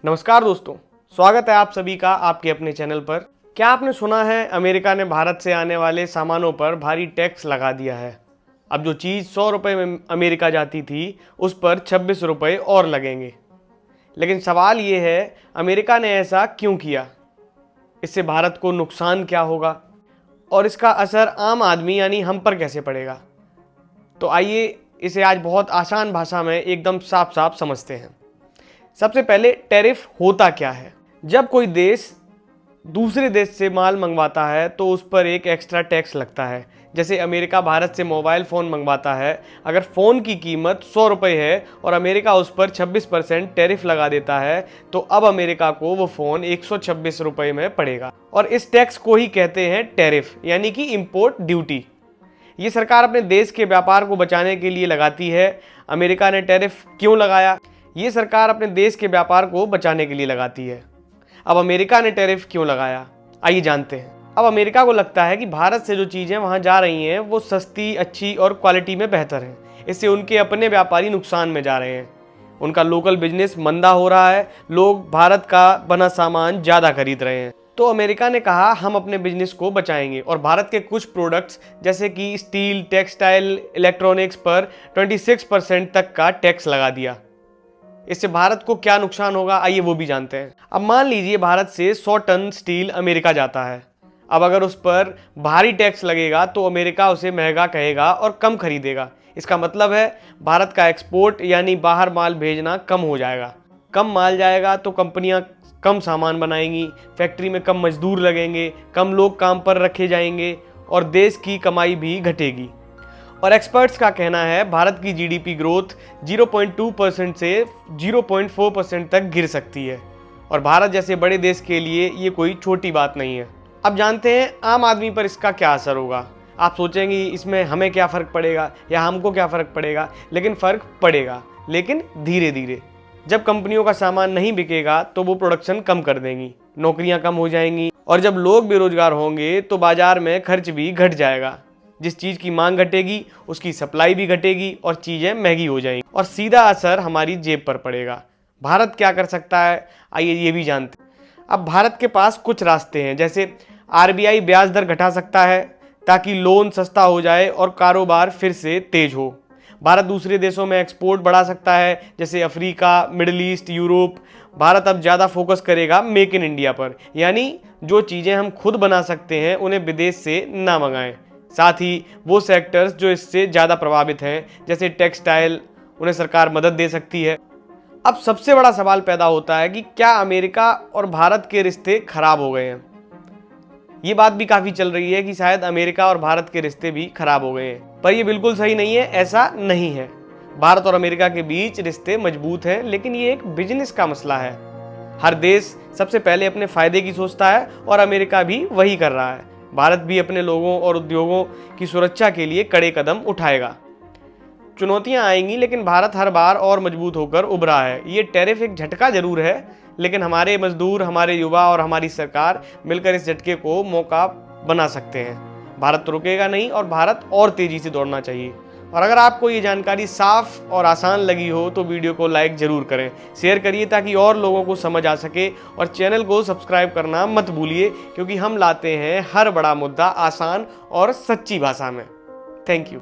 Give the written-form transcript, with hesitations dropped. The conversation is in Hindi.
नमस्कार दोस्तों, स्वागत है आप सभी का आपके अपने चैनल पर। क्या आपने सुना है अमेरिका ने भारत से आने वाले सामानों पर भारी टैक्स लगा दिया है। अब जो चीज़ 100 रुपये में अमेरिका जाती थी उस पर 26 रुपये और लगेंगे। लेकिन सवाल ये है, अमेरिका ने ऐसा क्यों किया? इससे भारत को नुकसान क्या होगा और इसका असर आम आदमी यानी हम पर कैसे पड़ेगा? तो आइए इसे आज बहुत आसान भाषा में एकदम साफ साफ समझते हैं। सबसे पहले टैरिफ होता क्या है? जब कोई देश दूसरे देश से माल मंगवाता है तो उस पर एक एक्स्ट्रा टैक्स लगता है। जैसे अमेरिका भारत से मोबाइल फ़ोन मंगवाता है, अगर फ़ोन की कीमत 100 रुपये है और अमेरिका उस पर 26% टैरिफ लगा देता है तो अब अमेरिका को वो फ़ोन 126 रुपये में पड़ेगा। और इस टैक्स को ही कहते हैं टैरिफ, यानी कि इम्पोर्ट ड्यूटी। ये सरकार अपने देश के व्यापार को बचाने के लिए लगाती है। अमेरिका ने टैरिफ क्यों लगाया? ये सरकार अपने देश के व्यापार को बचाने के लिए लगाती है। अब अमेरिका ने टैरिफ क्यों लगाया, आइए जानते हैं। अब अमेरिका को लगता है कि भारत से जो चीज़ें वहाँ जा रही हैं वो सस्ती, अच्छी और क्वालिटी में बेहतर हैं। इससे उनके अपने व्यापारी नुकसान में जा रहे हैं। उनका लोकल बिजनेस मंदा हो रहा है, लोग भारत का बना सामान ज़्यादा खरीद रहे हैं। तो अमेरिका ने कहा हम अपने बिजनेस को बचाएंगे और भारत के कुछ प्रोडक्ट्स जैसे कि स्टील, टेक्सटाइल, इलेक्ट्रॉनिक्स पर 26% तक का टैक्स लगा दिया। इससे भारत को क्या नुकसान होगा, आइए वो भी जानते हैं। अब मान लीजिए भारत से 100 टन स्टील अमेरिका जाता है। अब अगर उस पर भारी टैक्स लगेगा तो अमेरिका उसे महंगा कहेगा और कम खरीदेगा। इसका मतलब है भारत का एक्सपोर्ट यानी बाहर माल भेजना कम हो जाएगा। कम माल जाएगा तो कंपनियां कम सामान बनाएंगी, फैक्ट्री में कम मजदूर लगेंगे, कम लोग काम पर रखे जाएंगे और देश की कमाई भी घटेगी। और एक्सपर्ट्स का कहना है भारत की जीडीपी ग्रोथ 0.2% से 0.4% तक गिर सकती है और भारत जैसे बड़े देश के लिए ये कोई छोटी बात नहीं है। अब जानते हैं आम आदमी पर इसका क्या असर होगा। आप सोचेंगे इसमें हमें क्या फ़र्क पड़ेगा या हमको क्या फ़र्क पड़ेगा, लेकिन फ़र्क पड़ेगा, लेकिन धीरे धीरे। जब कंपनियों का सामान नहीं बिकेगा तो वो प्रोडक्शन कम कर देंगी, नौकरियां कम हो जाएंगी और जब लोग बेरोजगार होंगे तो बाजार में खर्च भी घट जाएगा। जिस चीज़ की मांग घटेगी उसकी सप्लाई भी घटेगी और चीज़ें महंगी हो जाएंगी और सीधा असर हमारी जेब पर पड़ेगा। भारत क्या कर सकता है, आइए ये भी जानते हैं। अब भारत के पास कुछ रास्ते हैं, जैसे आरबीआई ब्याज दर घटा सकता है ताकि लोन सस्ता हो जाए और कारोबार फिर से तेज हो। भारत दूसरे देशों में एक्सपोर्ट बढ़ा सकता है, जैसे Africa, middle east, Europe. Bharat अब ज़्यादा फोकस करेगा मेक इन इंडिया पर, यानी जो चीज़ें हम खुद बना सकते हैं उन्हें विदेश से ना मंगाएं। साथ ही वो सेक्टर्स जो इससे ज़्यादा प्रभावित हैं, जैसे टेक्सटाइल, उन्हें सरकार मदद दे सकती है। अब सबसे बड़ा सवाल पैदा होता है कि क्या अमेरिका और भारत के रिश्ते खराब हो गए हैं? ये बात भी काफ़ी चल रही है कि शायद अमेरिका और भारत के रिश्ते भी खराब हो गए हैं, पर ये बिल्कुल सही नहीं है। ऐसा नहीं है। भारत और अमेरिका के बीच रिश्ते मजबूत हैं, लेकिन ये एक बिजनेस का मसला है। हर देश सबसे पहले अपने फायदे की सोचता है और अमेरिका भी वही कर रहा है। भारत भी अपने लोगों और उद्योगों की सुरक्षा के लिए कड़े कदम उठाएगा। चुनौतियां आएंगी, लेकिन भारत हर बार और मजबूत होकर उभरा है। ये टैरिफ एक झटका जरूर है, लेकिन हमारे मजदूर, हमारे युवा और हमारी सरकार मिलकर इस झटके को मौका बना सकते हैं। भारत तो रुकेगा नहीं और भारत और तेजी से दौड़ना चाहिए। और अगर आपको ये जानकारी साफ और आसान लगी हो तो वीडियो को लाइक जरूर करें, शेयर करिए ताकि और लोगों को समझ आ सके और चैनल को सब्सक्राइब करना मत भूलिए, क्योंकि हम लाते हैं हर बड़ा मुद्दा आसान और सच्ची भाषा में। Thank you.